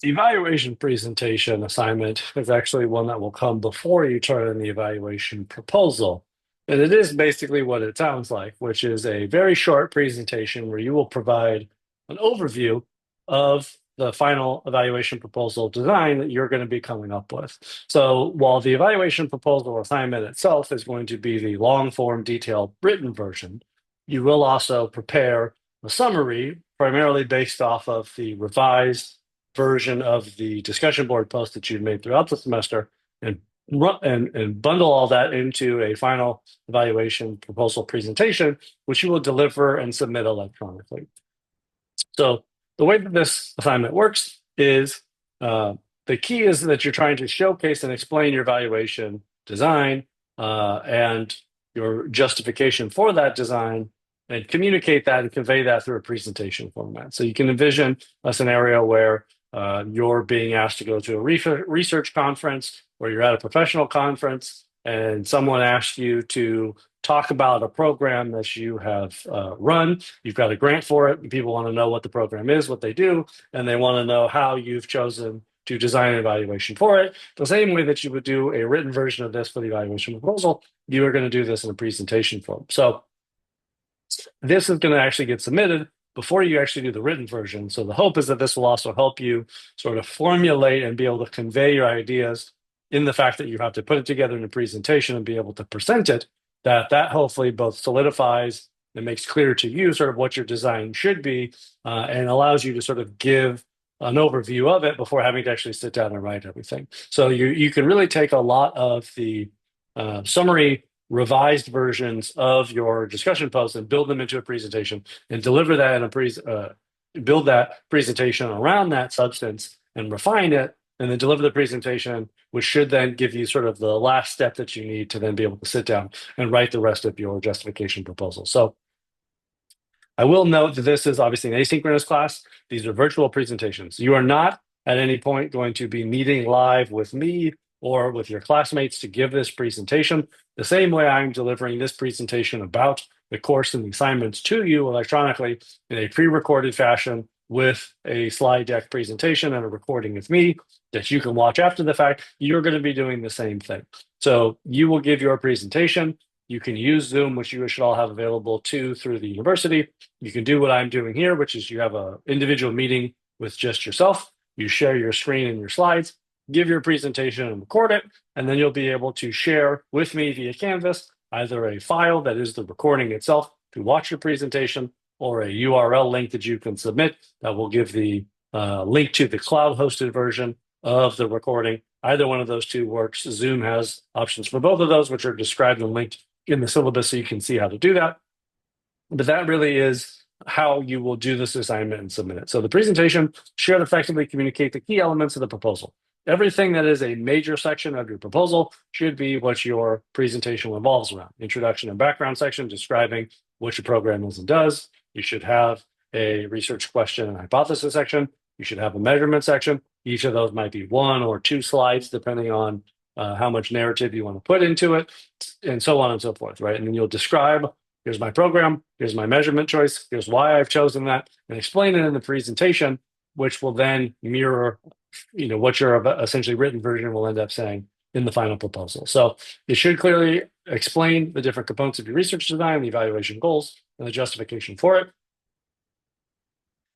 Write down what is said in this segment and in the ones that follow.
The evaluation presentation assignment is actually one that will come before you turn in the evaluation proposal. And it is basically what it sounds like, which is a very short presentation where you will provide an overview of the final evaluation proposal design that you're going to be coming up with. So while the evaluation proposal assignment itself is going to be the long form, detailed written version, you will also prepare a summary primarily based off of the revised version of the discussion board post that you've made throughout the semester and and bundle all that into a final evaluation proposal presentation, which you will deliver and submit electronically. So the way that this assignment works is the key is that you're trying to showcase and explain your evaluation design and your justification for that design and communicate that and convey that through a presentation format. So you can envision a scenario where you're being asked to go to a research conference or you're at a professional conference and someone asks you to talk about a program that you have run. You've got a grant for it. People want to know what the program is, what they do, and they want to know how you've chosen to design an evaluation for it. The same way that you would do a written version of this for the evaluation proposal, you are going to do this in a presentation form. So this is going to actually get submitted before you actually do the written version. So the hope is that this will also help you sort of formulate and be able to convey your ideas in the fact that you have to put it together in a presentation and be able to present it, that hopefully both solidifies and makes clear to you sort of what your design should be and allows you to sort of give an overview of it before having to actually sit down and write everything. So you can really take a lot of the summary revised versions of your discussion posts and build them into a presentation and deliver that in a build that presentation around that substance and refine it and then deliver the presentation, which should then give you sort of the last step that you need to then be able to sit down and write the rest of your justification proposal. So I will note that this is obviously an asynchronous class. These are virtual presentations. You are not at any point going to be meeting live with me or with your classmates to give this presentation. The same way I'm delivering this presentation about the course and the assignments to you electronically in a pre-recorded fashion with a slide deck presentation and a recording of me that you can watch after the fact, you're going to be doing the same thing. So you will give your presentation. You can use Zoom, which you should all have available too through the university. You can do what I'm doing here, which is you have an individual meeting with just yourself. You share your screen and your slides, give your presentation and record it, and then you'll be able to share with me via Canvas either a file that is the recording itself to watch your presentation or a URL link that you can submit that will give the link to the cloud-hosted version of the recording. Either one of those two works. Zoom has options for both of those, which are described and linked in the syllabus so you can see how to do that. But that really is how you will do this assignment and submit it. So the presentation should effectively communicate the key elements of the proposal. Everything that is a major section of your proposal should be what your presentation revolves around. Introduction and background section describing what your program is and does. You should have a research question and hypothesis section. You should have a measurement section. Each of those might be 1 or 2 slides, depending on how much narrative you want to put into it, and so on and so forth, right? And then you'll describe, here's my program, here's my measurement choice, here's why I've chosen that, and explain it in the presentation, which will then mirror, what your essentially written version will end up saying in the final proposal. So it should clearly explain the different components of your research design, the evaluation goals, and the justification for it.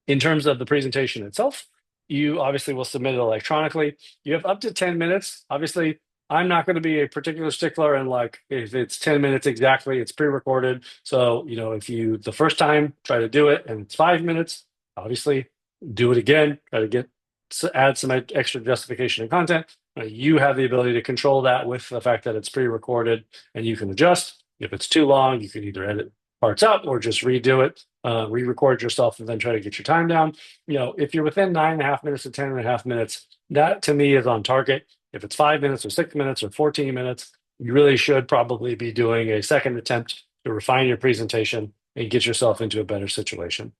In terms of the presentation itself, you obviously will submit it electronically. You have up to 10 minutes. Obviously, I'm not going to be a particular stickler and like if it's 10 minutes exactly, it's pre-recorded. So, if you the first time try to do it and it's 5 minutes, obviously do it again, try to add some extra justification and content. You have the ability to control that with the fact that it's pre-recorded and you can adjust. If it's too long, you can either edit parts out or just redo it, re-record yourself and then try to get your time down. If you're within 9.5 minutes to 10.5 minutes, that to me is on target. If it's 5 minutes or 6 minutes or 14 minutes, you really should probably be doing a second attempt to refine your presentation and get yourself into a better situation.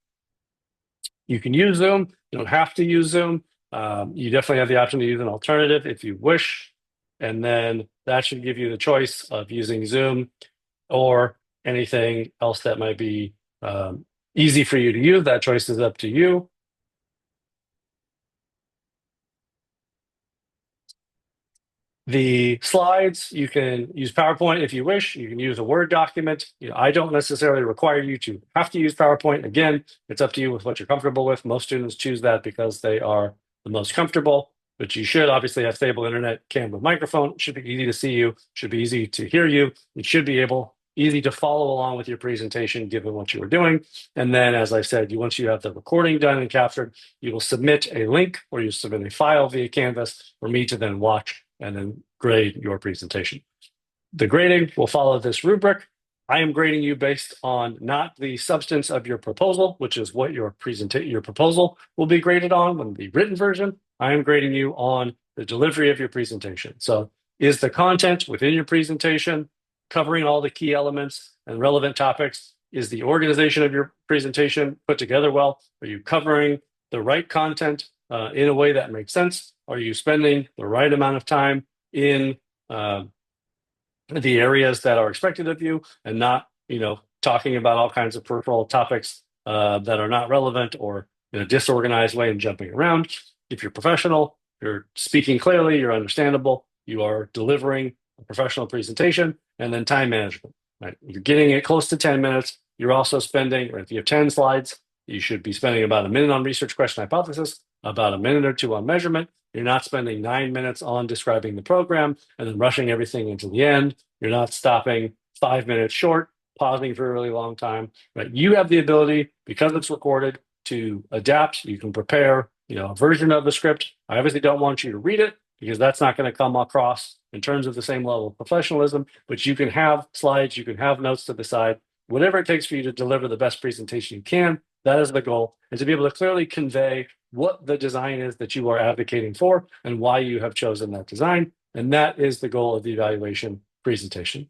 You can use Zoom. You don't have to use Zoom. You definitely have the option to use an alternative if you wish. And then that should give you the choice of using Zoom or anything else that might be easy for you to use. That choice is up to you. The slides, you can use PowerPoint if you wish. You can use a Word document. I don't necessarily require you to have to use PowerPoint. Again, it's up to you with what you're comfortable with. Most students choose that because they are the most comfortable, but you should obviously have stable internet, camera, microphone. It should be easy to see you, should be easy to hear you. It should be easy to follow along with your presentation given what you were doing. And then, as I said, once you have the recording done and captured, you will submit a link or you submit a file via Canvas for me to then watch and then grade your presentation. The grading will follow this rubric. I am grading you based on not the substance of your proposal, which is what your proposal will be graded on when the written version. I am grading you on the delivery of your presentation. So is the content within your presentation covering all the key elements and relevant topics? Is the organization of your presentation put together well? Are you covering the right content in a way that makes sense? Are you spending the right amount of time in the areas that are expected of you and not, talking about all kinds of peripheral topics that are not relevant or in a disorganized way and jumping around? If you're professional, you're speaking clearly, you're understandable, you are delivering a professional presentation, and then time management, right? You're getting it close to 10 minutes. You're also spending, or if you have 10 slides, you should be spending about a minute on research, question, hypothesis, about a minute or two on measurement. You're not spending 9 minutes on describing the program and then rushing everything into the end. You're not stopping 5 minutes short, pausing for a really long time, right? You have the ability, because it's recorded, to adapt. You can prepare, a version of the script. I obviously don't want you to read it because that's not going to come across in terms of the same level of professionalism, but you can have slides, you can have notes to the side, whatever it takes for you to deliver the best presentation you can. That is the goal, and to be able to clearly convey what the design is that you are advocating for and why you have chosen that design. And that is the goal of the evaluation presentation.